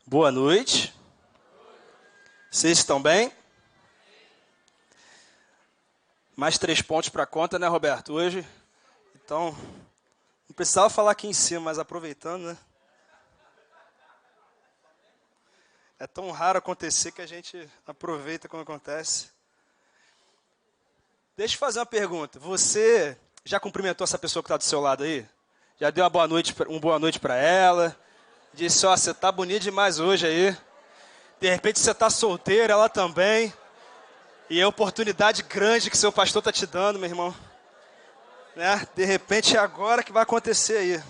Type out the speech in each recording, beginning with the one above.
Boa noite. Vocês estão bem? Mais 3 pontos para a conta, né, Roberto? Hoje. Então, não precisava falar aqui em cima, mas aproveitando, né? É tão raro acontecer que a gente aproveita quando acontece. Deixa eu fazer uma pergunta. Você já cumprimentou essa pessoa que está do seu lado aí? Já deu uma boa noite para ela? Disse, ó, você tá bonito demais hoje aí. De repente você tá solteiro, ela também. E é oportunidade grande que seu pastor tá te dando, meu irmão. Né? De repente é agora que vai acontecer aí.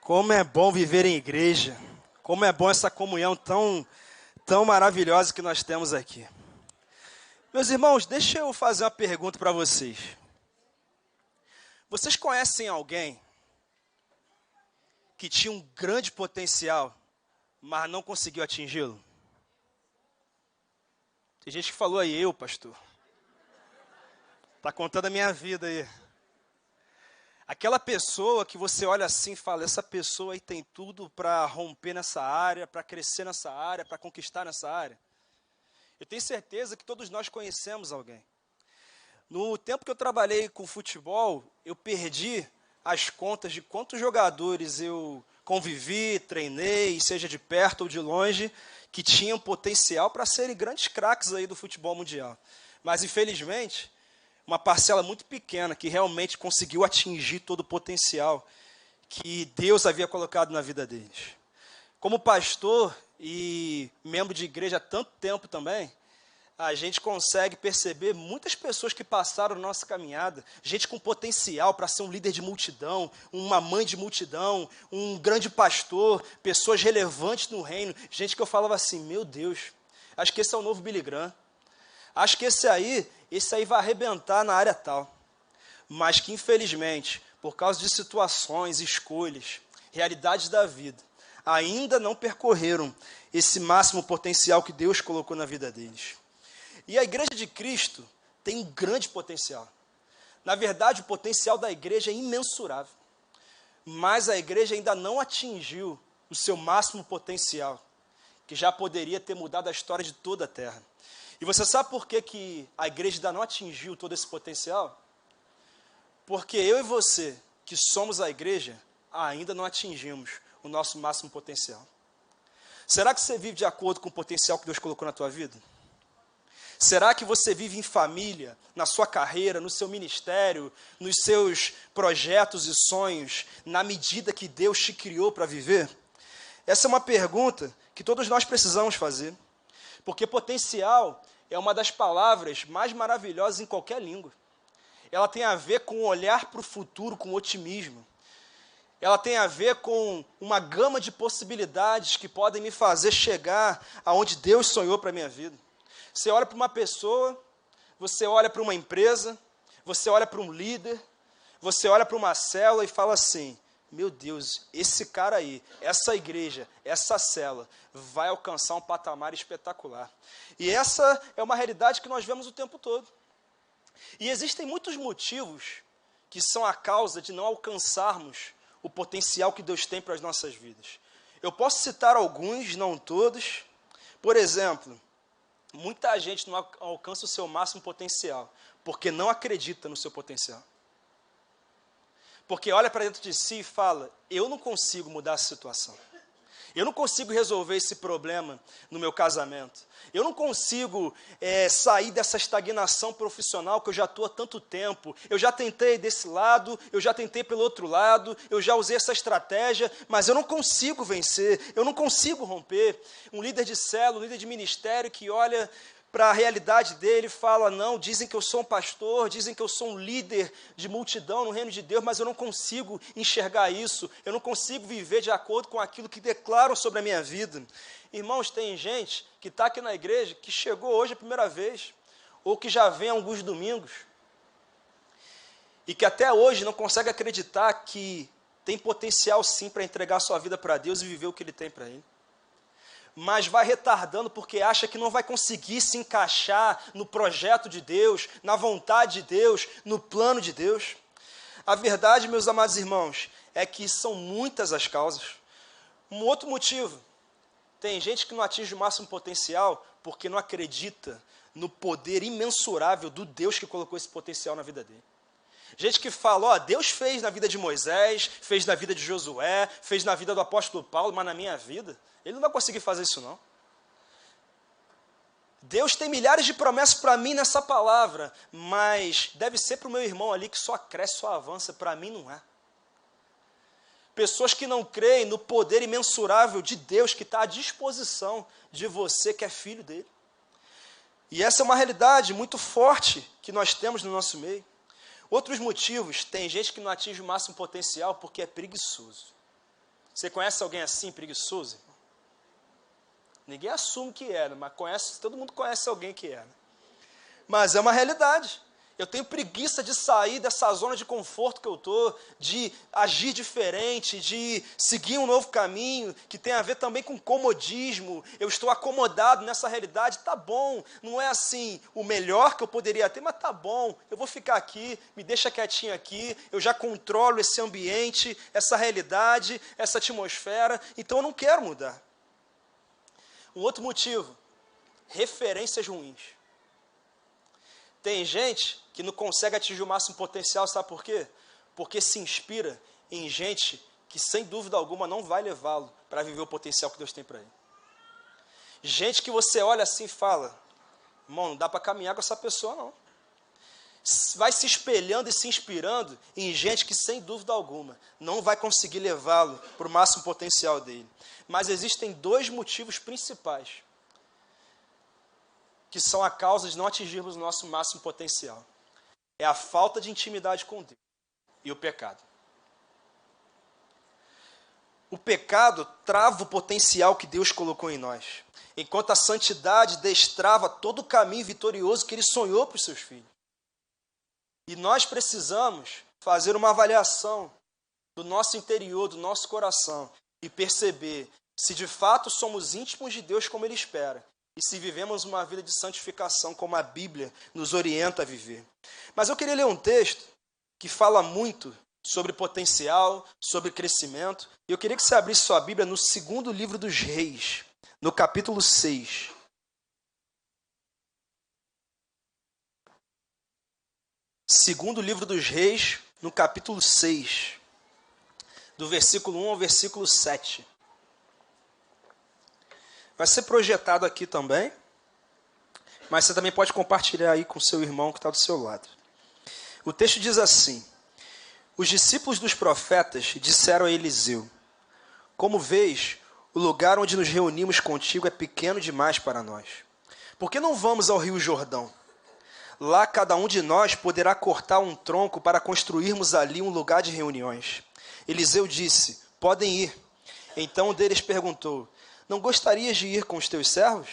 Como é bom viver em igreja. Como é bom essa comunhão tão maravilhosa que nós temos aqui. Meus irmãos, deixa eu fazer uma pergunta para vocês. Vocês conhecem alguém que tinha um grande potencial, mas não conseguiu atingi-lo? Tem gente que falou aí, eu, pastor. Tá contando a minha vida aí. Aquela pessoa que você olha assim e fala, essa pessoa aí tem tudo para romper nessa área, para crescer nessa área, para conquistar nessa área. Eu tenho certeza que todos nós conhecemos alguém. No tempo que eu trabalhei com futebol, eu perdi as contas de quantos jogadores eu convivi, treinei, seja de perto ou de longe, que tinham potencial para serem grandes craques aí do futebol mundial. Mas, infelizmente, uma parcela muito pequena que realmente conseguiu atingir todo o potencial que Deus havia colocado na vida deles. Como pastor e membro de igreja há tanto tempo também, a gente consegue perceber muitas pessoas que passaram a nossa caminhada, gente com potencial para ser um líder de multidão, uma mãe de multidão, um grande pastor, pessoas relevantes no reino, gente que eu falava assim, meu Deus, acho que esse é o novo Billy Graham, acho que esse aí vai arrebentar na área tal, mas que infelizmente, por causa de situações, escolhas, realidades da vida, ainda não percorreram esse máximo potencial que Deus colocou na vida deles. E a igreja de Cristo tem um grande potencial. Na verdade, o potencial da igreja é imensurável. Mas a igreja ainda não atingiu o seu máximo potencial, que já poderia ter mudado a história de toda a terra. E você sabe por que a igreja ainda não atingiu todo esse potencial? Porque eu e você, que somos a igreja, ainda não atingimos o nosso máximo potencial. Será que você vive de acordo com o potencial que Deus colocou na tua vida? Será que você vive em família, na sua carreira, no seu ministério, nos seus projetos e sonhos, na medida que Deus te criou para viver? Essa é uma pergunta que todos nós precisamos fazer, porque potencial é uma das palavras mais maravilhosas em qualquer língua. Ela tem a ver com olhar para o futuro com otimismo. Ela tem a ver com uma gama de possibilidades que podem me fazer chegar aonde Deus sonhou para a minha vida. Você olha para uma pessoa, você olha para uma empresa, você olha para um líder, você olha para uma célula e fala assim, meu Deus, esse cara aí, essa igreja, essa célula vai alcançar um patamar espetacular. E essa é uma realidade que nós vemos o tempo todo. E existem muitos motivos que são a causa de não alcançarmos o potencial que Deus tem para as nossas vidas. Eu posso citar alguns, não todos. Por exemplo, muita gente não alcança o seu máximo potencial, porque não acredita no seu potencial. Porque olha para dentro de si e fala, eu não consigo mudar essa situação. Eu não consigo resolver esse problema no meu casamento. Eu não consigo sair dessa estagnação profissional que eu já estou há tanto tempo. Eu já tentei desse lado, eu já tentei pelo outro lado, eu já usei essa estratégia, mas eu não consigo vencer, eu não consigo romper. Um líder de célula, um líder de ministério que olha para a realidade dele e fala, não, dizem que eu sou um pastor, dizem que eu sou um líder de multidão no reino de Deus, mas eu não consigo enxergar isso, eu não consigo viver de acordo com aquilo que declaram sobre a minha vida. Irmãos, tem gente que está aqui na igreja, que chegou hoje a primeira vez, ou que já vem há alguns domingos, e que até hoje não consegue acreditar que tem potencial sim para entregar sua vida para Deus e viver o que Ele tem para ele. Mas vai retardando porque acha que não vai conseguir se encaixar no projeto de Deus, na vontade de Deus, no plano de Deus. A verdade, meus amados irmãos, é que são muitas as causas. Um outro motivo, tem gente que não atinge o máximo potencial porque não acredita no poder imensurável do Deus que colocou esse potencial na vida dele. Gente que fala, ó, Deus fez na vida de Moisés, fez na vida de Josué, fez na vida do apóstolo Paulo, mas na minha vida, ele não vai conseguir fazer isso não. Deus tem milhares de promessas para mim nessa palavra, mas deve ser para o meu irmão ali que só cresce, só avança, para mim não é. Pessoas que não creem no poder imensurável de Deus que está à disposição de você que é filho dele. E essa é uma realidade muito forte que nós temos no nosso meio. Outros motivos, tem gente que não atinge o máximo potencial porque é preguiçoso. Você conhece alguém assim, preguiçoso? Ninguém assume que é, mas todo mundo conhece alguém que é. Mas é uma realidade. Eu tenho preguiça de sair dessa zona de conforto que eu estou, de agir diferente, de seguir um novo caminho, que tem a ver também com comodismo. Eu estou acomodado nessa realidade, tá bom, não é assim o melhor que eu poderia ter, mas tá bom, eu vou ficar aqui, me deixa quietinho aqui, eu já controlo esse ambiente, essa realidade, essa atmosfera, então eu não quero mudar. Um outro motivo, referências ruins. Tem gente que não consegue atingir o máximo potencial, sabe por quê? Porque se inspira em gente que, sem dúvida alguma, não vai levá-lo para viver o potencial que Deus tem para ele. Gente que você olha assim e fala, irmão, não dá para caminhar com essa pessoa, não. Vai se espelhando e se inspirando em gente que, sem dúvida alguma, não vai conseguir levá-lo para o máximo potencial dele. Mas existem dois motivos principais que são a causa de não atingirmos o nosso máximo potencial. É a falta de intimidade com Deus e o pecado. O pecado trava o potencial que Deus colocou em nós, enquanto a santidade destrava todo o caminho vitorioso que Ele sonhou para os seus filhos. E nós precisamos fazer uma avaliação do nosso interior, do nosso coração, e perceber se de fato somos íntimos de Deus como Ele espera, e se vivemos uma vida de santificação como a Bíblia nos orienta a viver. Mas eu queria ler um texto que fala muito sobre potencial, sobre crescimento, e eu queria que você abrisse sua Bíblia no segundo livro dos Reis, no capítulo 6. Segundo livro dos Reis, no capítulo 6, do versículo 1 ao versículo 7. Vai ser projetado aqui também, mas você também pode compartilhar aí com o seu irmão que está do seu lado. O texto diz assim: os discípulos dos profetas disseram a Eliseu, como vês, o lugar onde nos reunimos contigo é pequeno demais para nós. Por que não vamos ao rio Jordão? Lá cada um de nós poderá cortar um tronco para construirmos ali um lugar de reuniões. Eliseu disse, podem ir. Então um deles perguntou, não gostarias de ir com os teus servos?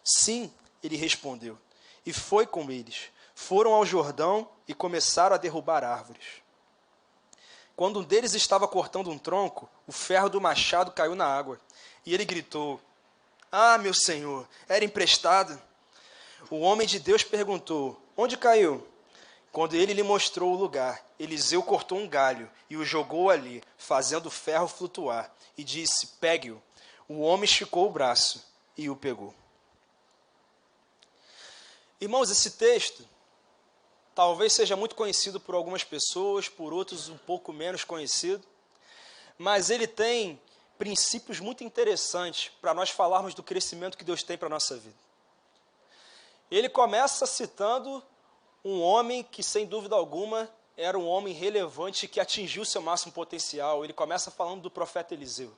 Sim, ele respondeu. E foi com eles. Foram ao Jordão e começaram a derrubar árvores. Quando um deles estava cortando um tronco, o ferro do machado caiu na água. E ele gritou, ah, meu senhor, era emprestado? O homem de Deus perguntou, onde caiu? Quando ele lhe mostrou o lugar, Eliseu cortou um galho e o jogou ali, fazendo o ferro flutuar, e disse, pegue-o. O homem esticou o braço e o pegou. Irmãos, esse texto talvez seja muito conhecido por algumas pessoas, por outros um pouco menos conhecido, mas ele tem princípios muito interessantes para nós falarmos do crescimento que Deus tem para a nossa vida. Ele começa citando um homem que, sem dúvida alguma, era um homem relevante que atingiu seu máximo potencial. Ele começa falando do profeta Eliseu.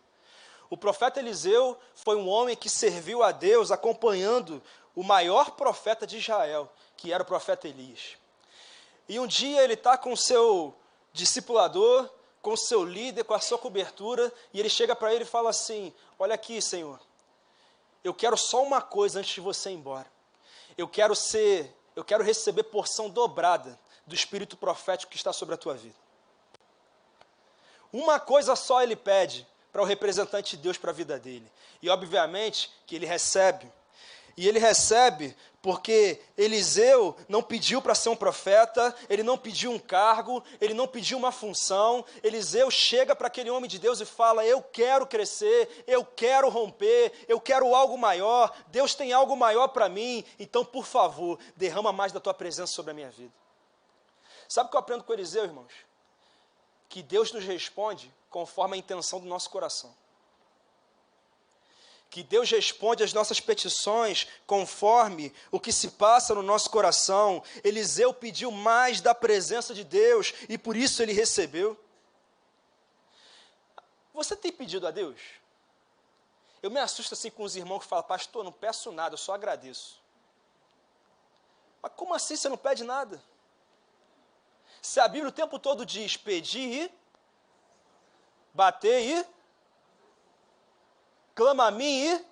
O profeta Eliseu foi um homem que serviu a Deus acompanhando o maior profeta de Israel, que era o profeta Elias. E um dia ele está com o seu discipulador, com o seu líder, com a sua cobertura, e ele chega para ele e fala assim, olha aqui, Senhor, eu quero só uma coisa antes de você ir embora. Eu quero receber porção dobrada do espírito profético que está sobre a tua vida. Uma coisa só ele pede para o representante de Deus para a vida dele. E obviamente que ele recebe. E ele recebe porque Eliseu não pediu para ser um profeta, ele não pediu um cargo, ele não pediu uma função. Eliseu chega para aquele homem de Deus e fala: eu quero crescer, eu quero romper, eu quero algo maior, Deus tem algo maior para mim, então por favor, derrama mais da tua presença sobre a minha vida. Sabe o que eu aprendo com Eliseu, irmãos? Que Deus nos responde conforme a intenção do nosso coração. Que Deus responde às nossas petições conforme o que se passa no nosso coração. Eliseu pediu mais da presença de Deus e por isso ele recebeu. Você tem pedido a Deus? Eu me assusto assim com os irmãos que falam: pastor, não peço nada, eu só agradeço. Mas como assim você não pede nada? Se a Bíblia o tempo todo diz pedir e bater e clama a mim e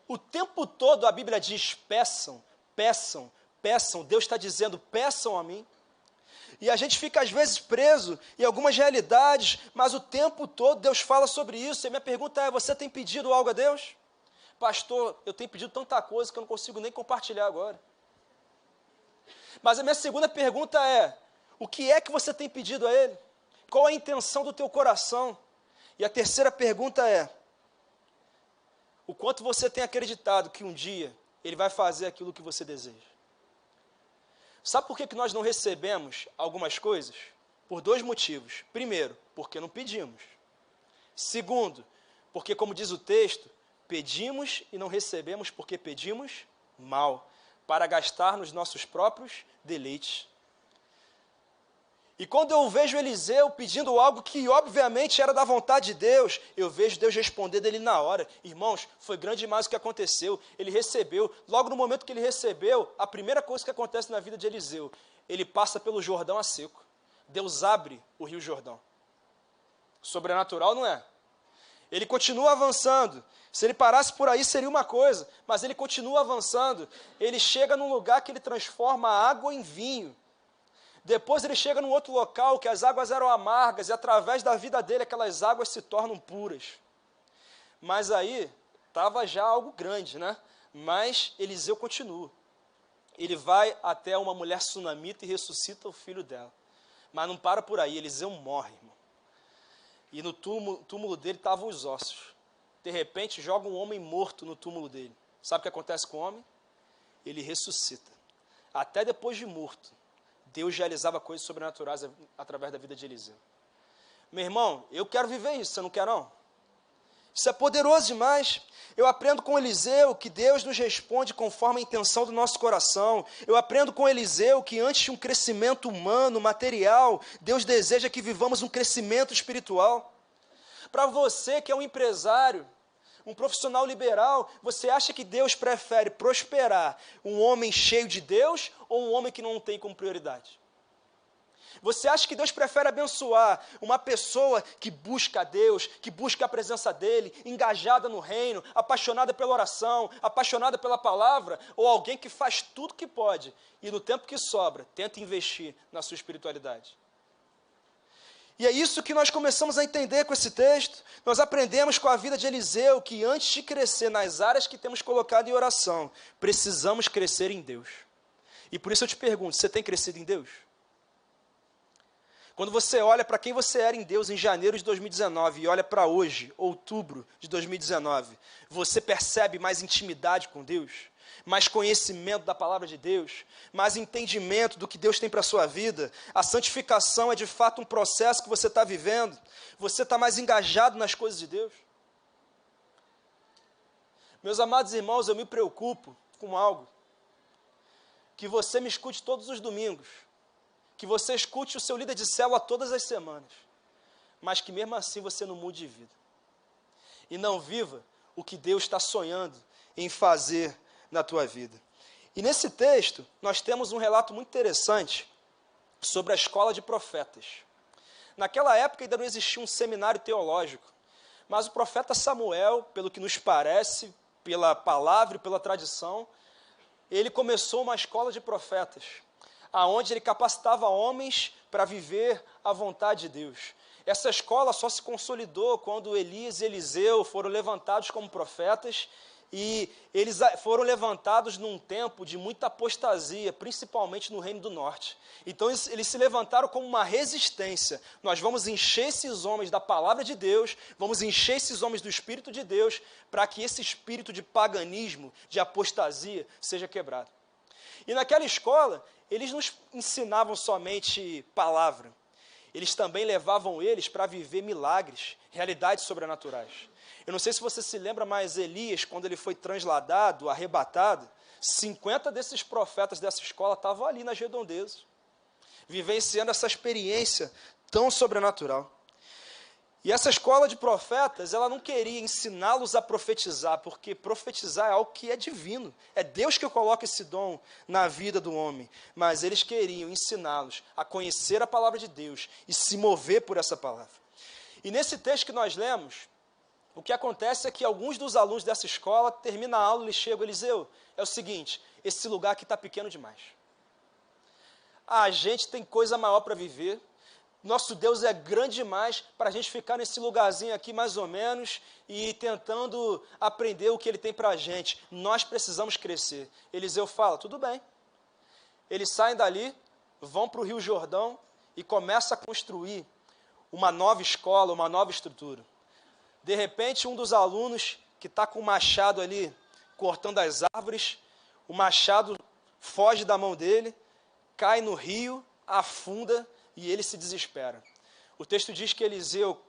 o tempo todo a Bíblia diz peçam, peçam, peçam. Deus está dizendo peçam a mim. E a gente fica às vezes preso em algumas realidades, mas o tempo todo Deus fala sobre isso. E minha pergunta é: você tem pedido algo a Deus? Pastor, eu tenho pedido tanta coisa que eu não consigo nem compartilhar agora. Mas a minha segunda pergunta é: o que é que você tem pedido a Ele? Qual a intenção do teu coração? E a terceira pergunta é: o quanto você tem acreditado que um dia Ele vai fazer aquilo que você deseja? Sabe por que nós não recebemos algumas coisas? Por dois motivos. Primeiro, porque não pedimos. Segundo, porque, como diz o texto, pedimos e não recebemos porque pedimos mal, para gastar nos nossos próprios deleites. E quando eu vejo Eliseu pedindo algo que obviamente era da vontade de Deus, eu vejo Deus responder dele na hora. Irmãos, foi grande demais o que aconteceu. Ele recebeu, logo no momento que ele recebeu, a primeira coisa que acontece na vida de Eliseu, ele passa pelo Jordão a seco. Deus abre o Rio Jordão. Sobrenatural, não é? Ele continua avançando. Se ele parasse por aí seria uma coisa, mas ele continua avançando. Ele chega num lugar que ele transforma a água em vinho. Depois ele chega num outro local que as águas eram amargas e através da vida dele aquelas águas se tornam puras. Mas aí estava já algo grande, né? Mas Eliseu continua. Ele vai até uma mulher sunamita e ressuscita o filho dela. Mas não para por aí, Eliseu morre, irmão. E no túmulo dele estavam os ossos. De repente joga um homem morto no túmulo dele. Sabe o que acontece com o homem? Ele ressuscita. Até depois de morto, Deus realizava coisas sobrenaturais através da vida de Eliseu. Meu irmão, eu quero viver isso, você não quer não? Isso é poderoso demais. Eu aprendo com Eliseu que Deus nos responde conforme a intenção do nosso coração. Eu aprendo com Eliseu que antes de um crescimento humano, material, Deus deseja que vivamos um crescimento espiritual. Para você que é um empresário, um profissional liberal, você acha que Deus prefere prosperar um homem cheio de Deus ou um homem que não tem como prioridade? Você acha que Deus prefere abençoar uma pessoa que busca a Deus, que busca a presença dEle, engajada no reino, apaixonada pela oração, apaixonada pela palavra, ou alguém que faz tudo que pode e no tempo que sobra, tenta investir na sua espiritualidade? E é isso que nós começamos a entender com esse texto. Nós aprendemos com a vida de Eliseu que antes de crescer nas áreas que temos colocado em oração, precisamos crescer em Deus. E por isso eu te pergunto, você tem crescido em Deus? Quando você olha para quem você era em Deus em janeiro de 2019 e olha para hoje, outubro de 2019, você percebe mais intimidade com Deus? Mais conhecimento da palavra de Deus, mais entendimento do que Deus tem para a sua vida? A santificação é de fato um processo que você está vivendo? Você está mais engajado nas coisas de Deus? Meus amados irmãos, eu me preocupo com algo. Que você me escute todos os domingos, que você escute o seu líder de célula todas as semanas, mas que mesmo assim você não mude de vida. E não viva o que Deus está sonhando em fazer na tua vida. E nesse texto, nós temos um relato muito interessante sobre a escola de profetas. Naquela época ainda não existia um seminário teológico, mas o profeta Samuel, pelo que nos parece, pela palavra e pela tradição, ele começou uma escola de profetas, aonde ele capacitava homens para viver a vontade de Deus. Essa escola só se consolidou quando Elias e Eliseu foram levantados como profetas, e eles foram levantados num tempo de muita apostasia, principalmente no Reino do Norte. Então eles se levantaram como uma resistência. Nós vamos encher esses homens da palavra de Deus, vamos encher esses homens do Espírito de Deus, para que esse espírito de paganismo, de apostasia, seja quebrado. E naquela escola, eles não ensinavam somente palavra, eles também levavam eles para viver milagres, realidades sobrenaturais. Eu não sei se você se lembra, mas Elias, quando ele foi transladado, arrebatado, 50 desses profetas dessa escola estavam ali nas redondezas, vivenciando essa experiência tão sobrenatural. E essa escola de profetas, ela não queria ensiná-los a profetizar, porque profetizar é algo que é divino. É Deus que coloca esse dom na vida do homem. Mas eles queriam ensiná-los a conhecer a palavra de Deus e se mover por essa palavra. E nesse texto que nós lemos, o que acontece é que alguns dos alunos dessa escola terminam a aula e eles chegam, Eliseu, é o seguinte, esse lugar aqui está pequeno demais. A gente tem coisa maior para viver, nosso Deus é grande demais para a gente ficar nesse lugarzinho aqui mais ou menos e tentando aprender o que Ele tem para a gente. Nós precisamos crescer. Eliseu fala, tudo bem. Eles saem dali, vão para o Rio Jordão e começam a construir uma nova escola, uma nova estrutura. De repente, um dos alunos que está com o machado ali, cortando as árvores, o machado foge da mão dele, cai no rio, afunda e ele se desespera. O texto diz que Eliseu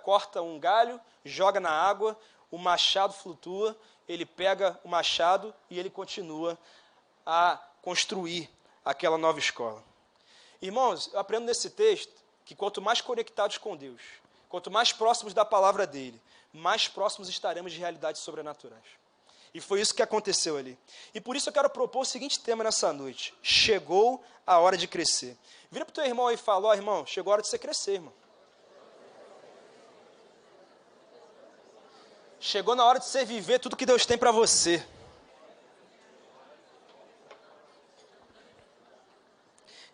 corta um galho, joga na água, o machado flutua, ele pega o machado e ele continua a construir aquela nova escola. Irmãos, eu aprendo nesse texto que quanto mais conectados com Deus, quanto mais próximos da palavra dele, mais próximos estaremos de realidades sobrenaturais. E foi isso que aconteceu ali. E por isso eu quero propor o seguinte tema nessa noite. Chegou a hora de crescer. Vira para o teu irmão e fala, irmão, chegou a hora de você crescer, irmão. Chegou na hora de você viver tudo que Deus tem para você.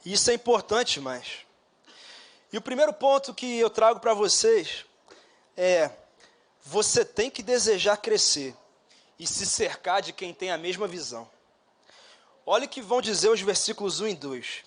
E isso é importante demais. E o primeiro ponto que eu trago para vocês é, você tem que desejar crescer e se cercar de quem tem a mesma visão. Olha o que vão dizer os versículos 1 e 2.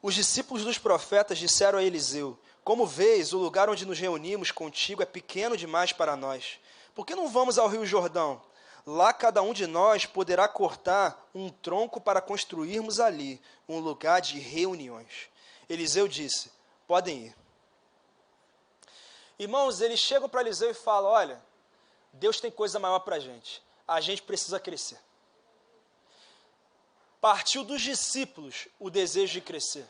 Os discípulos dos profetas disseram a Eliseu, como vês, o lugar onde nos reunimos contigo é pequeno demais para nós. Por que não vamos ao Rio Jordão? Lá cada um de nós poderá cortar um tronco para construirmos ali um lugar de reuniões. Eliseu disse, podem ir. Irmãos, eles chegam para Eliseu e falam, olha, Deus tem coisa maior para a gente precisa crescer. Partiu dos discípulos o desejo de crescer.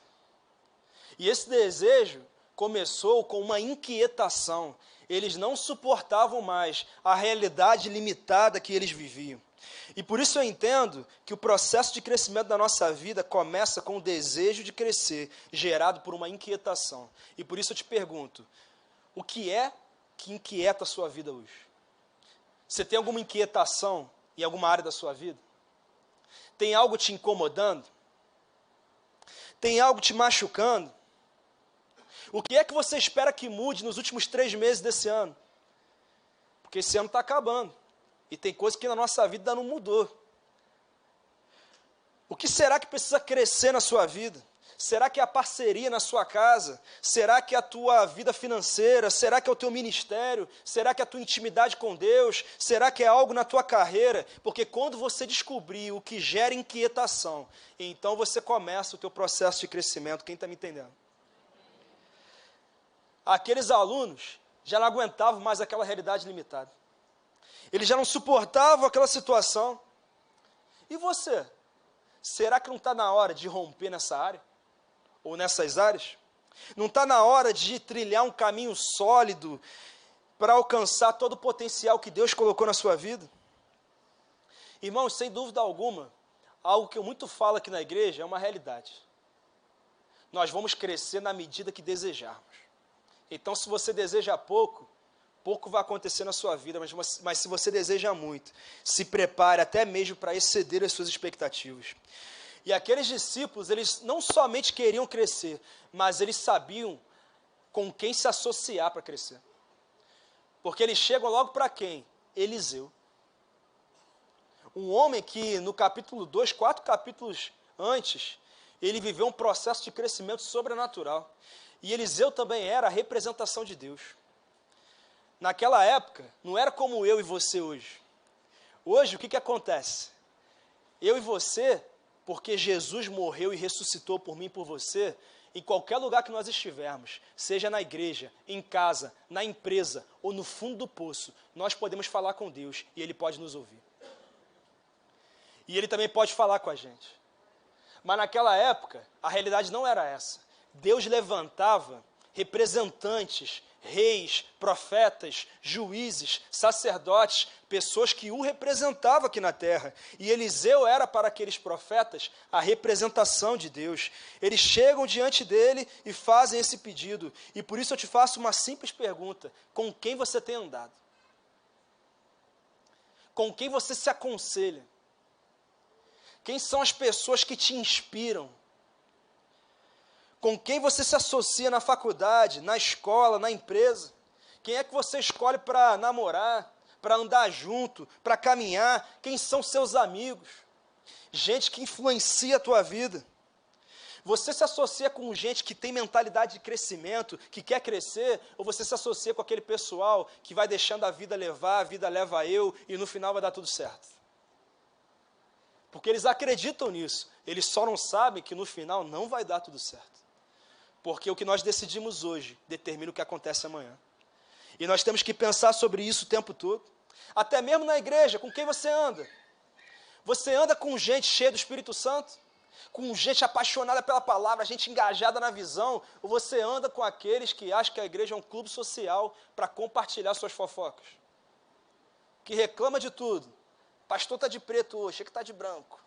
E esse desejo começou com uma inquietação. Eles não suportavam mais a realidade limitada que eles viviam. E por isso eu entendo que o processo de crescimento da nossa vida começa com o desejo de crescer, gerado por uma inquietação. E por isso eu te pergunto, o que é que inquieta a sua vida hoje? Você tem alguma inquietação em alguma área da sua vida? Tem algo te incomodando? Tem algo te machucando? O que é que você espera que mude nos últimos 3 meses desse ano? Porque esse ano está acabando. E tem coisa que na nossa vida ainda não mudou. O que será que precisa crescer na sua vida? Será que é a parceria na sua casa? Será que é a tua vida financeira? Será que é o teu ministério? Será que é a tua intimidade com Deus? Será que é algo na tua carreira? Porque quando você descobrir o que gera inquietação, então você começa o teu processo de crescimento. Quem está me entendendo? Aqueles alunos já não aguentavam mais aquela realidade limitada. Eles já não suportavam aquela situação. E você? Será que não está na hora de romper nessa área? Ou nessas áreas? Não está na hora de trilhar um caminho sólido para alcançar todo o potencial que Deus colocou na sua vida? Irmãos, sem dúvida alguma, algo que eu muito falo aqui na igreja é uma realidade. Nós vamos crescer na medida que desejarmos. Então, se você deseja pouco, pouco vai acontecer na sua vida, mas se você deseja muito, se prepare até mesmo para exceder as suas expectativas. E aqueles discípulos, eles não somente queriam crescer, mas eles sabiam com quem se associar para crescer. Porque eles chegam logo para quem? Eliseu. Um homem que no capítulo 2, 4 capítulos antes, ele viveu um processo de crescimento sobrenatural. E Eliseu também era a representação de Deus. Naquela época, não era como eu e você hoje. Hoje, o que acontece? Eu e você, porque Jesus morreu e ressuscitou por mim e por você, em qualquer lugar que nós estivermos, seja na igreja, em casa, na empresa ou no fundo do poço, nós podemos falar com Deus e Ele pode nos ouvir. E Ele também pode falar com a gente. Mas naquela época, a realidade não era essa. Deus levantava representantes, reis, profetas, juízes, sacerdotes, pessoas que o representavam aqui na terra. E Eliseu era para aqueles profetas a representação de Deus. Eles chegam diante dele e fazem esse pedido. E por isso eu te faço uma simples pergunta: com quem você tem andado? Com quem você se aconselha? Quem são as pessoas que te inspiram? Com quem você se associa na faculdade, na escola, na empresa? Quem é que você escolhe para namorar, para andar junto, para caminhar? Quem são seus amigos? Gente que influencia a tua vida. Você se associa com gente que tem mentalidade de crescimento, que quer crescer, ou você se associa com aquele pessoal que vai deixando a vida levar, a vida leva eu, e no final vai dar tudo certo? Porque eles acreditam nisso, eles só não sabem que no final não vai dar tudo certo. Porque o que nós decidimos hoje determina o que acontece amanhã. E nós temos que pensar sobre isso o tempo todo. Até mesmo na igreja, com quem você anda? Você anda com gente cheia do Espírito Santo? Com gente apaixonada pela palavra, gente engajada na visão? Ou você anda com aqueles que acham que a igreja é um clube social para compartilhar suas fofocas? Que reclama de tudo. Pastor está de preto hoje, achei que está de branco.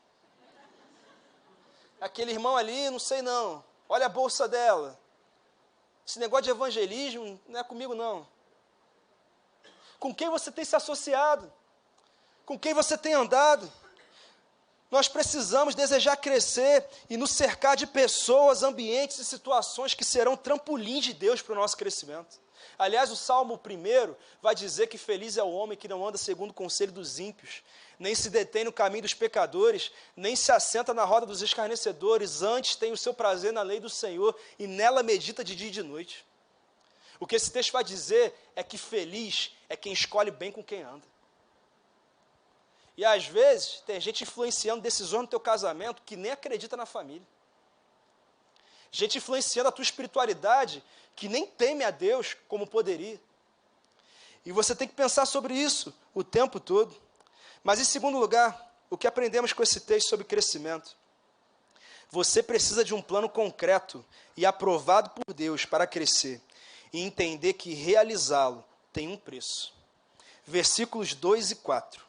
Aquele irmão ali, não sei não. Olha a bolsa dela. Esse negócio de evangelismo não é comigo, não. Com quem você tem se associado? Com quem você tem andado? Nós precisamos desejar crescer e nos cercar de pessoas, ambientes e situações que serão trampolim de Deus para o nosso crescimento. Aliás, o Salmo 1 vai dizer que feliz é o homem que não anda segundo o conselho dos ímpios, nem se detém no caminho dos pecadores, nem se assenta na roda dos escarnecedores, antes tem o seu prazer na lei do Senhor e nela medita de dia e de noite. O que esse texto vai dizer é que feliz é quem escolhe bem com quem anda. E às vezes tem gente influenciando decisões no teu casamento que nem acredita na família. Gente influenciando a tua espiritualidade que nem teme a Deus como poderia. E você tem que pensar sobre isso o tempo todo. Mas em segundo lugar, o que aprendemos com esse texto sobre crescimento? Você precisa de um plano concreto e aprovado por Deus para crescer e entender que realizá-lo tem um preço. Versículos 2 e 4.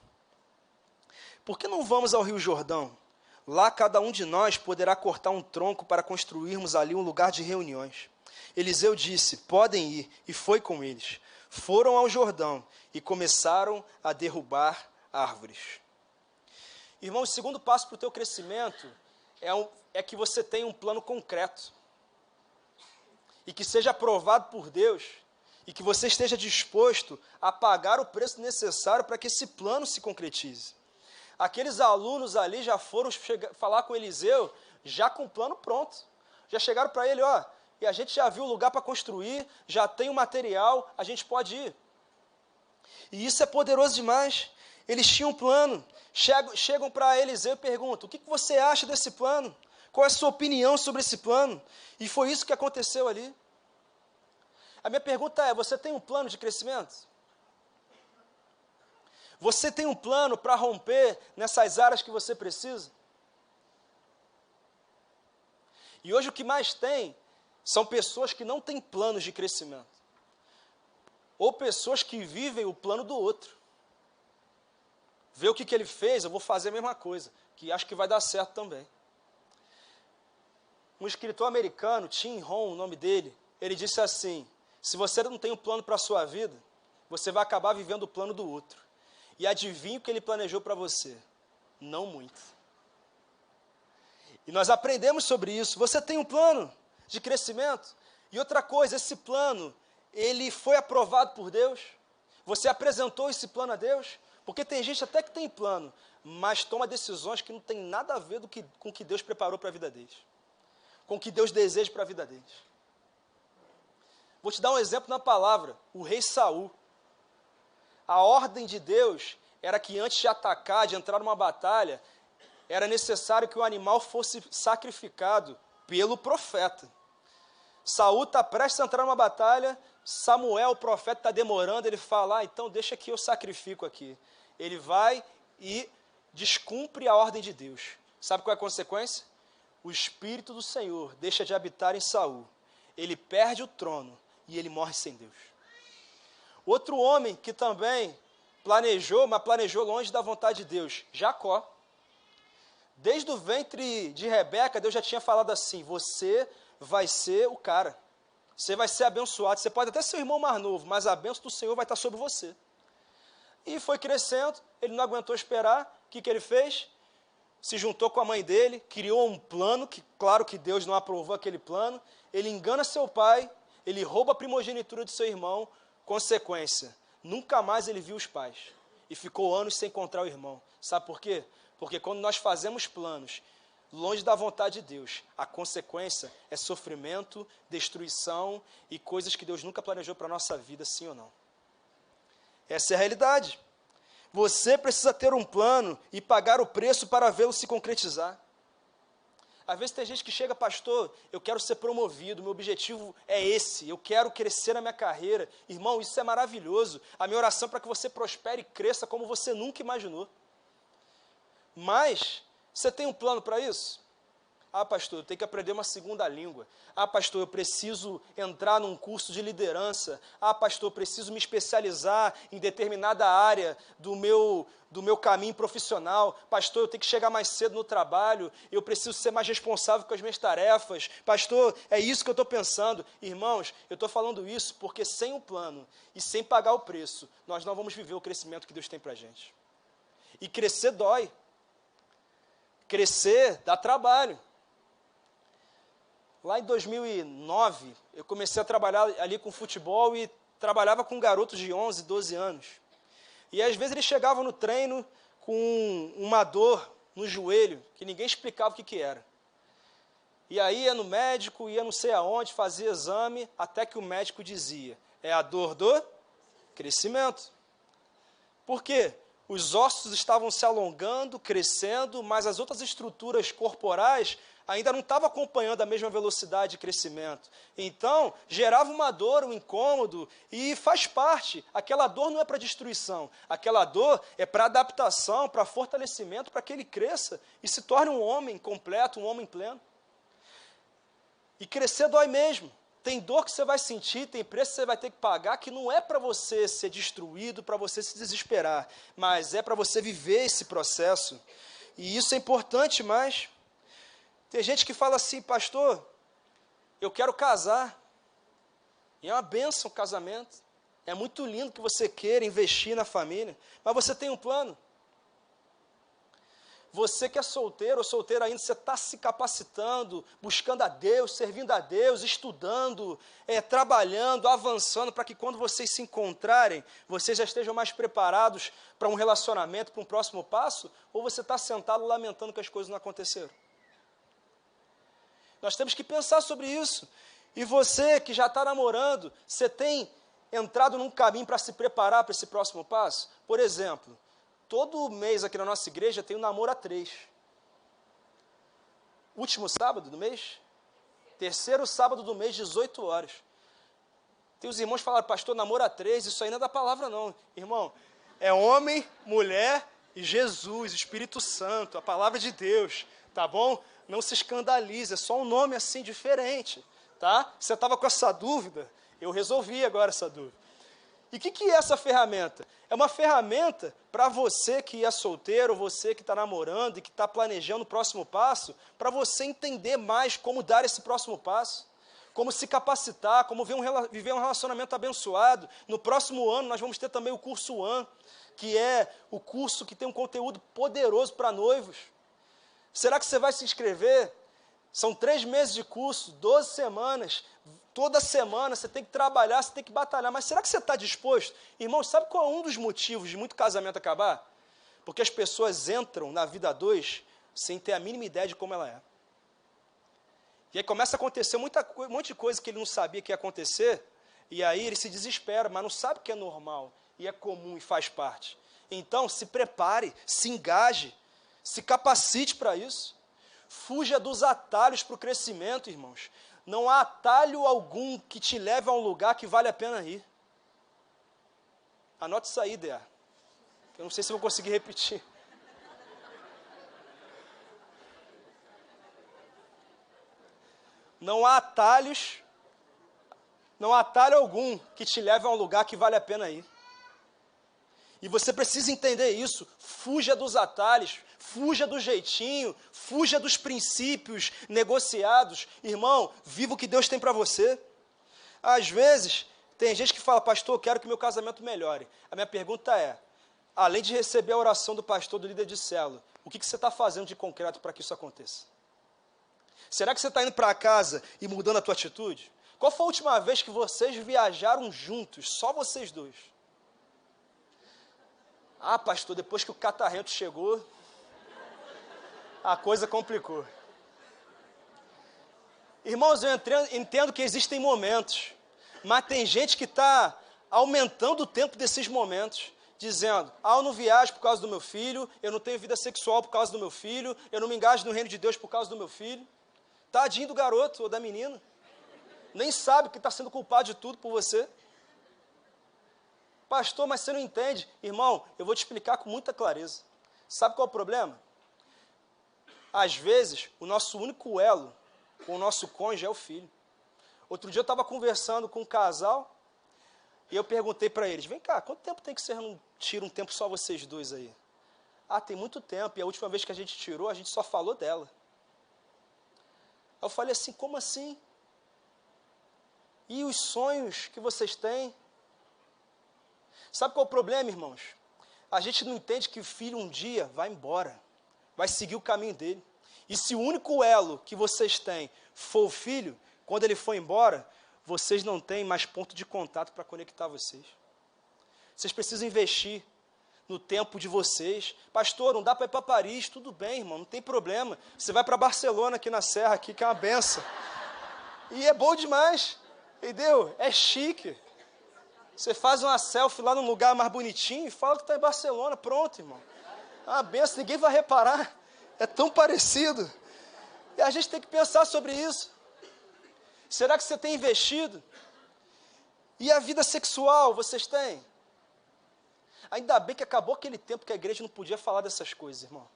Por que não vamos ao Rio Jordão? Lá cada um de nós poderá cortar um tronco para construirmos ali um lugar de reuniões. Eliseu disse: podem ir, e foi com eles. Foram ao Jordão e começaram a derrubar árvores. Irmão, o segundo passo para o teu crescimento é que você tenha um plano concreto. E que seja aprovado por Deus. E que você esteja disposto a pagar o preço necessário para que esse plano se concretize. Aqueles alunos ali já foram falar com Eliseu, já com o plano pronto. Já chegaram para ele, ó, e a gente já viu o lugar para construir, já tem o material, a gente pode ir. E isso é poderoso demais. Eles tinham um plano. Chegam para Eliseu e perguntam: o que você acha desse plano? Qual é a sua opinião sobre esse plano? E foi isso que aconteceu ali. A minha pergunta é: você tem um plano de crescimento? Você tem um plano para romper nessas áreas que você precisa? E hoje o que mais tem são pessoas que não têm planos de crescimento. Ou pessoas que vivem o plano do outro. Vê o que ele fez, eu vou fazer a mesma coisa, que acho que vai dar certo também. Um escritor americano, Tim Rohn, o nome dele, ele disse assim: se você não tem um plano para a sua vida, você vai acabar vivendo o plano do outro. E adivinha o que ele planejou para você? Não muito. E nós aprendemos sobre isso. Você tem um plano de crescimento? E outra coisa, esse plano, ele foi aprovado por Deus? Você apresentou esse plano a Deus? Porque tem gente até que tem plano, mas toma decisões que não tem nada a ver com o que Deus preparou para a vida deles. Com o que Deus deseja para a vida deles. Vou te dar um exemplo na palavra, o rei Saul. A ordem de Deus era que antes de atacar, de entrar numa batalha, era necessário que o animal fosse sacrificado pelo profeta. Saul está prestes a entrar numa batalha, Samuel, o profeta, está demorando, ele fala, então deixa que eu sacrifico aqui. Ele vai e descumpre a ordem de Deus. Sabe qual é a consequência? O Espírito do Senhor deixa de habitar em Saul. Ele perde o trono e ele morre sem Deus. Outro homem que também planejou, mas planejou longe da vontade de Deus, Jacó. Desde o ventre de Rebeca, Deus já tinha falado assim, você vai ser o cara, você vai ser abençoado, você pode até ser o irmão mais novo, mas a bênção do Senhor vai estar sobre você. E foi crescendo, ele não aguentou esperar, o que ele fez? Se juntou com a mãe dele, criou um plano, que claro que Deus não aprovou aquele plano, ele engana seu pai, ele rouba a primogenitura de seu irmão, consequência, nunca mais ele viu os pais, e ficou anos sem encontrar o irmão. Sabe por quê? Porque quando nós fazemos planos longe da vontade de Deus, a consequência é sofrimento, destruição e coisas que Deus nunca planejou para a nossa vida, sim ou não. Essa é a realidade. Você precisa ter um plano e pagar o preço para vê-lo se concretizar. Às vezes tem gente que chega, pastor, eu quero ser promovido, meu objetivo é esse, eu quero crescer na minha carreira. Irmão, isso é maravilhoso. A minha oração é para que você prospere e cresça como você nunca imaginou. Mas, você tem um plano para isso? Ah, pastor, eu tenho que aprender uma segunda língua. Ah, pastor, eu preciso entrar num curso de liderança. Ah, pastor, eu preciso me especializar em determinada área do meu caminho profissional. Pastor, eu tenho que chegar mais cedo no trabalho. Eu preciso ser mais responsável com as minhas tarefas. Pastor, é isso que eu estou pensando. Irmãos, eu estou falando isso porque sem um plano e sem pagar o preço, nós não vamos viver o crescimento que Deus tem para a gente. E crescer dói. Crescer dá trabalho. Lá em 2009, eu comecei a trabalhar ali com futebol e trabalhava com garotos de 11, 12 anos. E às vezes eles chegavam no treino com uma dor no joelho, que ninguém explicava o que era. E aí ia no médico, ia não sei aonde, fazia exame, até que o médico dizia, é a dor do crescimento. Por quê? Os ossos estavam se alongando, crescendo, mas as outras estruturas corporais ainda não estavam acompanhando a mesma velocidade de crescimento. Então, gerava uma dor, um incômodo, e faz parte. Aquela dor não é para destruição, aquela dor é para adaptação, para fortalecimento, para que ele cresça e se torne um homem completo, um homem pleno. E crescer dói mesmo. Tem dor que você vai sentir, tem preço que você vai ter que pagar, que não é para você ser destruído, para você se desesperar, mas é para você viver esse processo. E isso é importante, mas tem gente que fala assim, pastor, eu quero casar. E é uma bênção o casamento. É muito lindo que você queira investir na família, mas você tem um plano. Você que é solteiro ou solteira ainda, você está se capacitando, buscando a Deus, servindo a Deus, estudando, trabalhando, avançando, para que quando vocês se encontrarem, vocês já estejam mais preparados para um relacionamento, para um próximo passo, ou você está sentado lamentando que as coisas não aconteceram? Nós temos que pensar sobre isso. E você que já está namorando, você tem entrado num caminho para se preparar para esse próximo passo? Por exemplo, todo mês aqui na nossa igreja tem um namoro a 3. Último sábado do mês? Terceiro sábado do mês, 18 horas. Tem os irmãos que falaram, pastor, namoro a 3, isso aí não é da palavra não. Irmão, é homem, mulher e Jesus, Espírito Santo, a palavra de Deus, tá bom? Não se escandalize, é só um nome assim diferente, tá? Você estava com essa dúvida, eu resolvi agora essa dúvida. E o que é essa ferramenta? É uma ferramenta para você que é solteiro, você que está namorando e que está planejando o próximo passo, para você entender mais como dar esse próximo passo, como se capacitar, como viver um relacionamento abençoado. No próximo ano nós vamos ter também o curso One, que é o curso que tem um conteúdo poderoso para noivos. Será que você vai se inscrever? São 3 meses de curso, 12 semanas, Toda semana você tem que trabalhar, você tem que batalhar. Mas será que você está disposto? Irmão, sabe qual é um dos motivos de muito casamento acabar? Porque as pessoas entram na vida a dois sem ter a mínima ideia de como ela é. E aí começa a acontecer um monte de coisa que ele não sabia que ia acontecer, e aí ele se desespera, mas não sabe que é normal, e é comum e faz parte. Então, se prepare, se engaje, se capacite para isso. Fuja dos atalhos para o crescimento, irmãos. Não há atalho algum que te leve a um lugar que vale a pena ir. Anote isso aí, Dea. Eu não sei se vou conseguir repetir. Não há atalhos, não há atalho algum que te leve a um lugar que vale a pena ir. E você precisa entender isso. Fuja dos atalhos, fuja do jeitinho, fuja dos princípios negociados. Irmão, viva o que Deus tem para você. Às vezes, tem gente que fala, pastor, eu quero que meu casamento melhore. A minha pergunta é, além de receber a oração do pastor, do líder de célula, o que você está fazendo de concreto para que isso aconteça? Será que você está indo para casa e mudando a tua atitude? Qual foi a última vez que vocês viajaram juntos, só vocês dois? Ah, pastor, depois que o catarrento chegou, a coisa complicou. Irmãos, eu entendo que existem momentos, mas tem gente que está aumentando o tempo desses momentos, dizendo, eu não viajo por causa do meu filho, eu não tenho vida sexual por causa do meu filho, eu não me engajo no reino de Deus por causa do meu filho. Tadinho do garoto ou da menina. Nem sabe que está sendo culpado de tudo por você. Pastor, mas você não entende. Irmão, eu vou te explicar com muita clareza. Sabe qual é o problema? Às vezes, o nosso único elo com o nosso cônjuge é o filho. Outro dia eu estava conversando com um casal e eu perguntei para eles, vem cá, quanto tempo tem que você não tira um tempo só vocês dois aí? Ah, tem muito tempo, e a última vez que a gente tirou, a gente só falou dela. Eu falei assim, como assim? E os sonhos que vocês têm? Sabe qual é o problema, irmãos? A gente não entende que o filho um dia vai embora, vai seguir o caminho dele. E se o único elo que vocês têm for o filho, quando ele for embora, vocês não têm mais ponto de contato para conectar vocês. Vocês precisam investir no tempo de vocês. Pastor, não dá para ir para Paris, tudo bem, irmão, não tem problema. Você vai para Barcelona, aqui na Serra, aqui, que é uma benção. E é bom demais, entendeu? É chique. Você faz uma selfie lá num lugar mais bonitinho e fala que está em Barcelona, pronto, irmão. É uma benção, ninguém vai reparar. É tão parecido. E a gente tem que pensar sobre isso. Será que você tem investido? E a vida sexual, vocês têm? Ainda bem que acabou aquele tempo que a igreja não podia falar dessas coisas, irmão.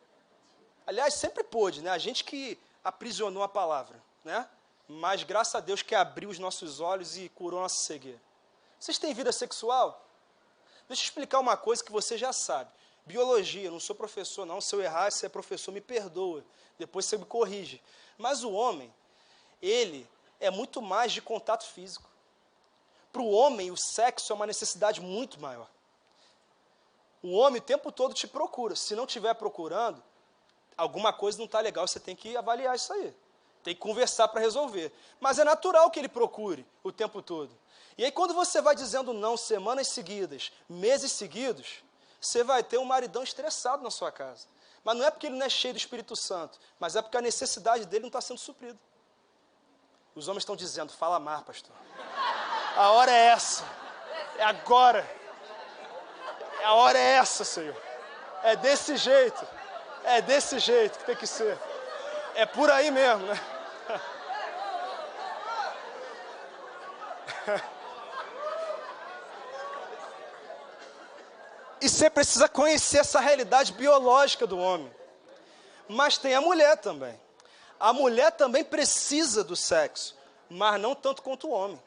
Aliás, sempre pôde, né? A gente que aprisionou a palavra, né? Mas graças a Deus que abriu os nossos olhos e curou nossa cegueira. Vocês têm vida sexual? Deixa eu explicar uma coisa que você já sabe. Biologia, eu não sou professor não, se eu errar, se é professor, me perdoa. Depois você me corrige. Mas o homem, ele é muito mais de contato físico. Para o homem, o sexo é uma necessidade muito maior. O homem o tempo todo te procura. Se não estiver procurando, alguma coisa não está legal, você tem que avaliar isso aí. Tem que conversar para resolver. Mas é natural que ele procure o tempo todo. E aí quando você vai dizendo não semanas seguidas, meses seguidos, você vai ter um maridão estressado na sua casa. Mas não é porque ele não é cheio do Espírito Santo, mas é porque a necessidade dele não está sendo suprida. Os homens estão dizendo, fala mais, pastor. A hora é essa. É agora. A hora é essa, Senhor. É desse jeito. É desse jeito que tem que ser. É por aí mesmo, né? E você precisa conhecer essa realidade biológica do homem. Mas tem a mulher também. A mulher também precisa do sexo, mas não tanto quanto o homem.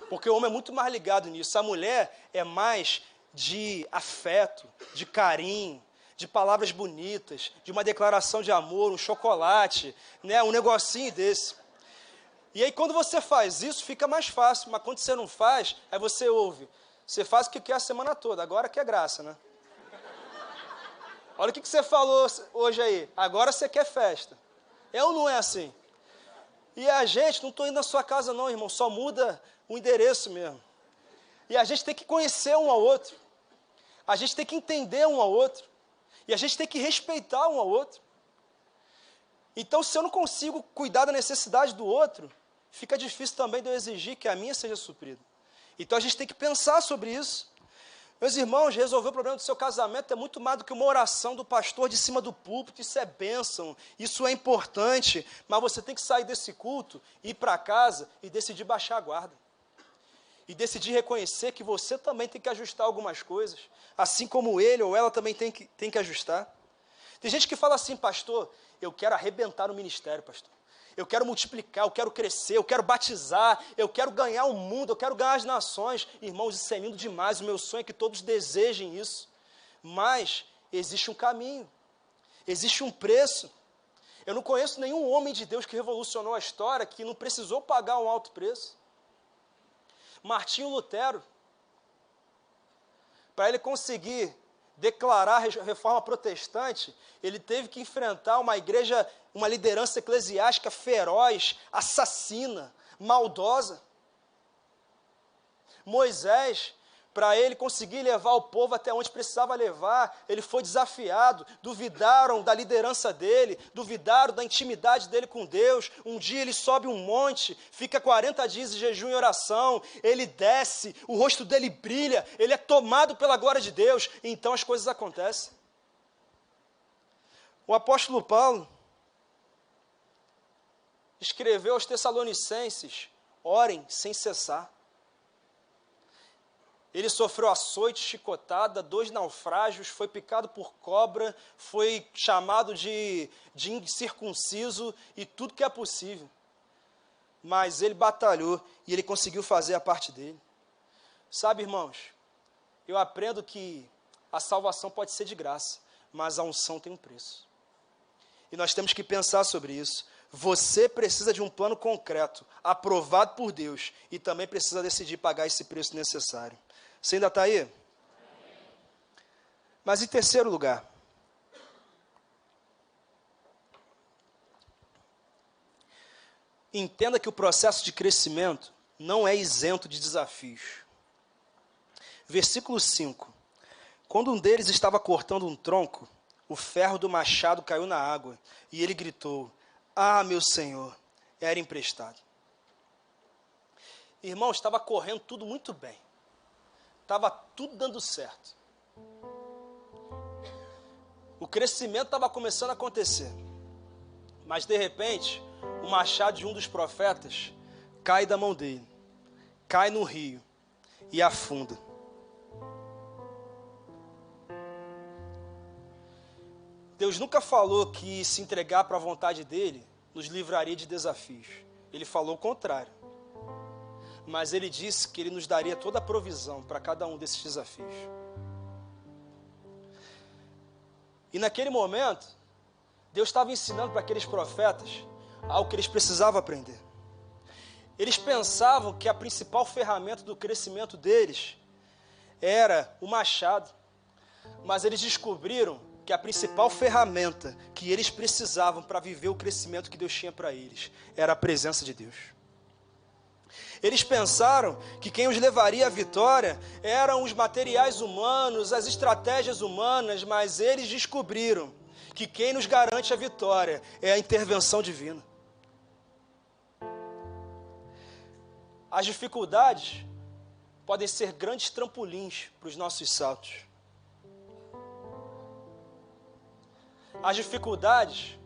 Porque o homem é muito mais ligado nisso. A mulher é mais de afeto, de carinho, de palavras bonitas, de uma declaração de amor, um chocolate, né, um negocinho desse. E aí quando você faz isso, fica mais fácil. Mas quando você não faz, aí você ouve. Você faz o que quer a semana toda, agora que é graça, né? Olha o que você falou hoje aí, agora você quer festa. É ou não é assim? E a gente, não estou indo na sua casa não, irmão, só muda o endereço mesmo. E a gente tem que conhecer um ao outro. A gente tem que entender um ao outro. E a gente tem que respeitar um ao outro. Então, se eu não consigo cuidar da necessidade do outro, fica difícil também de eu exigir que a minha seja suprida. Então, a gente tem que pensar sobre isso. Meus irmãos, resolver o problema do seu casamento é muito mais do que uma oração do pastor de cima do púlpito. Isso é bênção, isso é importante. Mas você tem que sair desse culto, ir para casa e decidir baixar a guarda. E decidir reconhecer que você também tem que ajustar algumas coisas. Assim como ele ou ela também tem que ajustar. Tem gente que fala assim, pastor, eu quero arrebentar no ministério, pastor. Eu quero multiplicar, eu quero crescer, eu quero batizar, eu quero ganhar o mundo, eu quero ganhar as nações. Irmãos, isso é lindo demais, o meu sonho é que todos desejem isso. Mas existe um caminho, existe um preço. Eu não conheço nenhum homem de Deus que revolucionou a história, que não precisou pagar um alto preço. Martinho Lutero, para ele conseguir declarar a reforma protestante, ele teve que enfrentar uma igreja, uma liderança eclesiástica feroz, assassina, maldosa. Moisés, para ele conseguir levar o povo até onde precisava levar, ele foi desafiado, duvidaram da liderança dele, duvidaram da intimidade dele com Deus. Um dia ele sobe um monte, fica 40 dias de jejum e oração, ele desce, o rosto dele brilha, ele é tomado pela glória de Deus, e então as coisas acontecem. O apóstolo Paulo escreveu aos Tessalonicenses, orem sem cessar. Ele sofreu açoite, chicotada, 2 naufrágios, foi picado por cobra, foi chamado de incircunciso e tudo que é possível. Mas ele batalhou e ele conseguiu fazer a parte dele. Sabe, irmãos, eu aprendo que a salvação pode ser de graça, mas a unção tem um preço. E nós temos que pensar sobre isso. Você precisa de um plano concreto, aprovado por Deus, e também precisa decidir pagar esse preço necessário. Você ainda está aí? Mas em terceiro lugar, entenda que o processo de crescimento não é isento de desafios. Versículo 5. Quando um deles estava cortando um tronco, o ferro do machado caiu na água, e ele gritou, ah, meu Senhor, era emprestado. Irmão, estava correndo tudo muito bem. Estava tudo dando certo. O crescimento estava começando a acontecer. Mas, de repente, o machado de um dos profetas cai da mão dele. Cai no rio e afunda. Deus nunca falou que se entregar para a vontade dele nos livraria de desafios. Ele falou o contrário. Mas ele disse que ele nos daria toda a provisão para cada um desses desafios. E naquele momento, Deus estava ensinando para aqueles profetas algo que eles precisavam aprender. Eles pensavam que a principal ferramenta do crescimento deles era o machado, mas eles descobriram que a principal ferramenta que eles precisavam para viver o crescimento que Deus tinha para eles era a presença de Deus. Eles pensaram que quem os levaria à vitória eram os materiais humanos, as estratégias humanas, mas eles descobriram que quem nos garante a vitória é a intervenção divina. As dificuldades podem ser grandes trampolins para os nossos saltos. As dificuldades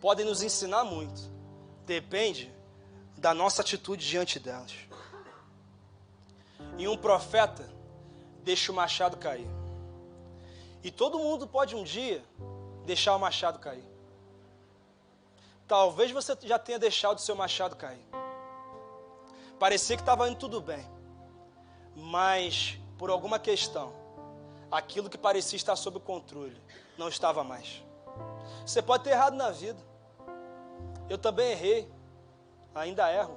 podem nos ensinar muito. Depende da nossa atitude diante delas. E um profeta deixa o machado cair. E todo mundo pode um dia deixar o machado cair. Talvez você já tenha deixado o seu machado cair. Parecia que estava indo tudo bem. Mas, por alguma questão, aquilo que parecia estar sob controle não estava mais. Você pode ter errado na vida. Eu também errei. Ainda erro.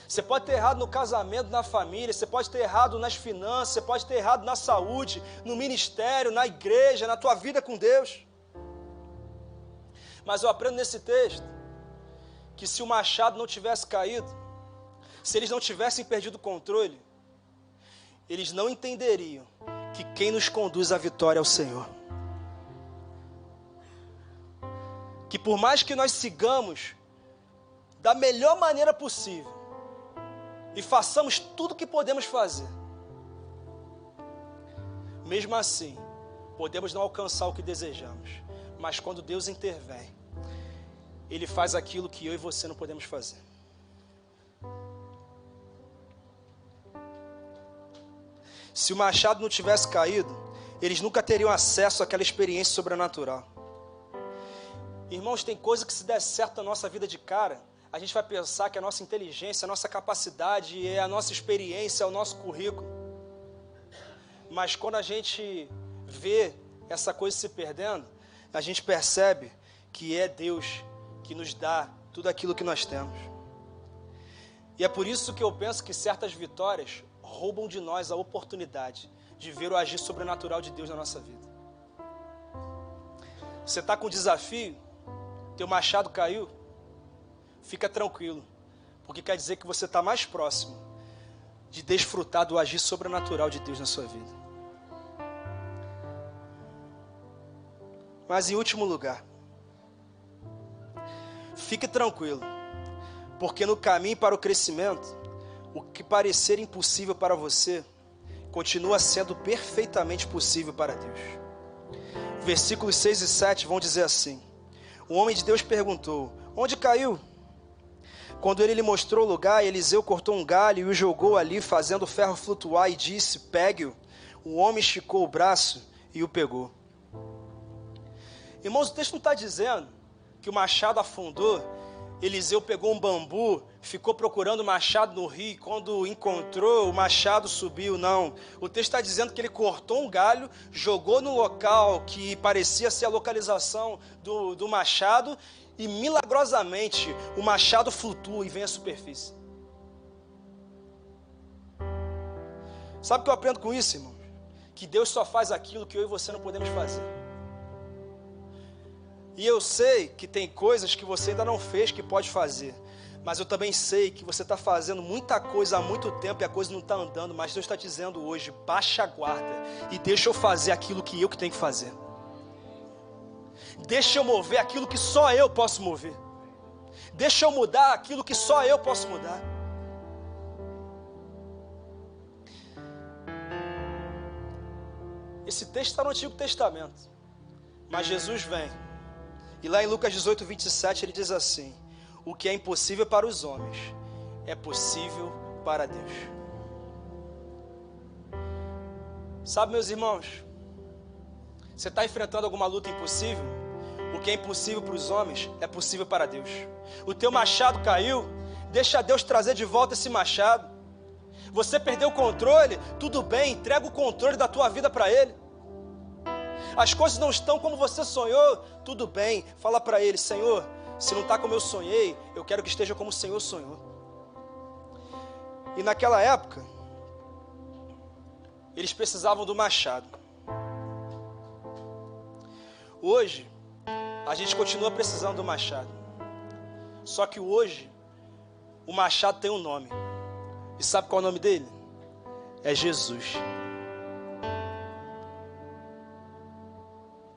Você pode ter errado no casamento, na família, você pode ter errado nas finanças, você pode ter errado na saúde, no ministério, na igreja, na tua vida com Deus. Mas eu aprendo nesse texto que se o machado não tivesse caído, se eles não tivessem perdido o controle, eles não entenderiam que quem nos conduz à vitória é o Senhor. Que por mais que nós sigamos da melhor maneira possível e façamos tudo o que podemos fazer, mesmo assim, podemos não alcançar o que desejamos. Mas quando Deus intervém, Ele faz aquilo que eu e você não podemos fazer. Se o machado não tivesse caído, eles nunca teriam acesso àquela experiência sobrenatural. Irmãos, tem coisa que se der certo na nossa vida de cara, a gente vai pensar que a nossa inteligência, a nossa capacidade, é a nossa experiência, é o nosso currículo. Mas quando a gente vê essa coisa se perdendo, a gente percebe que é Deus que nos dá tudo aquilo que nós temos. E é por isso que eu penso que certas vitórias roubam de nós a oportunidade de ver o agir sobrenatural de Deus na nossa vida. Você está com um desafio, teu machado caiu, fica tranquilo, porque quer dizer que você está mais próximo de desfrutar do agir sobrenatural de Deus na sua vida. Mas em último lugar, fique tranquilo, porque no caminho para o crescimento, o que parecer impossível para você, continua sendo perfeitamente possível para Deus. Versículos 6 e 7 vão dizer assim: o homem de Deus perguntou: onde caiu? Quando ele lhe mostrou o lugar, Eliseu cortou um galho e o jogou ali, fazendo o ferro flutuar, e disse: pegue-o. O homem esticou o braço e o pegou. Irmãos, o texto não está dizendo que o machado afundou. Eliseu pegou um bambu, ficou procurando o machado no rio, e quando encontrou, o machado subiu. Não, o texto está dizendo que ele cortou um galho, jogou no local que parecia ser a localização do machado, e milagrosamente o machado flutua e vem à superfície. Sabe o que eu aprendo com isso, irmão? Que Deus só faz aquilo que eu e você não podemos fazer. E eu sei que tem coisas que você ainda não fez que pode fazer. Mas eu também sei que você está fazendo muita coisa há muito tempo e a coisa não está andando. Mas Deus está dizendo hoje: baixa a guarda e deixa eu fazer aquilo que eu que tenho que fazer. Deixa eu mover aquilo que só eu posso mover. Deixa eu mudar aquilo que só eu posso mudar. Esse texto está no Antigo Testamento. Mas Jesus vem. E lá em Lucas 18, 27, ele diz assim: o que é impossível para os homens é possível para Deus. Sabe, meus irmãos, você está enfrentando alguma luta impossível? O que é impossível para os homens é possível para Deus. O teu machado caiu, deixa Deus trazer de volta esse machado. Você perdeu o controle, tudo bem, entrega o controle da tua vida para Ele. As coisas não estão como você sonhou, tudo bem, fala para Ele: Senhor, se não está como eu sonhei, eu quero que esteja como o Senhor sonhou. E naquela época, eles precisavam do machado. Hoje, a gente continua precisando do machado. Só que hoje, o machado tem um nome. E sabe qual é o nome dele? É Jesus.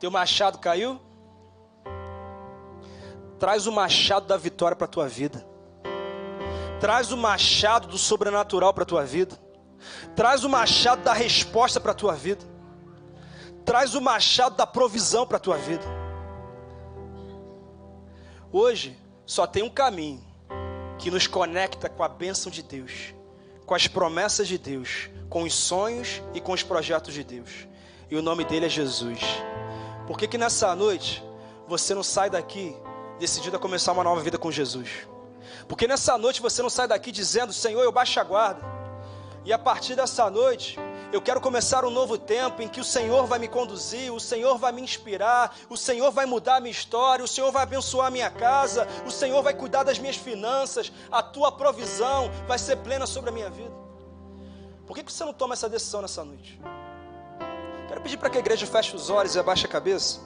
Teu machado caiu? Traz o machado da vitória para a tua vida. Traz o machado do sobrenatural para a tua vida. Traz o machado da resposta para a tua vida. Traz o machado da provisão para a tua vida. Hoje, só tem um caminho que nos conecta com a bênção de Deus, com as promessas de Deus, com os sonhos e com os projetos de Deus. E o nome dele é Jesus. Por que nessa noite você não sai daqui decidido a começar uma nova vida com Jesus? Porque nessa noite você não sai daqui dizendo: Senhor, eu baixo a guarda, e a partir dessa noite eu quero começar um novo tempo em que o Senhor vai me conduzir, o Senhor vai me inspirar, o Senhor vai mudar a minha história, o Senhor vai abençoar a minha casa, o Senhor vai cuidar das minhas finanças, a tua provisão vai ser plena sobre a minha vida. Por que você não toma essa decisão nessa noite? Quero pedir para que a igreja feche os olhos e abaixe a cabeça.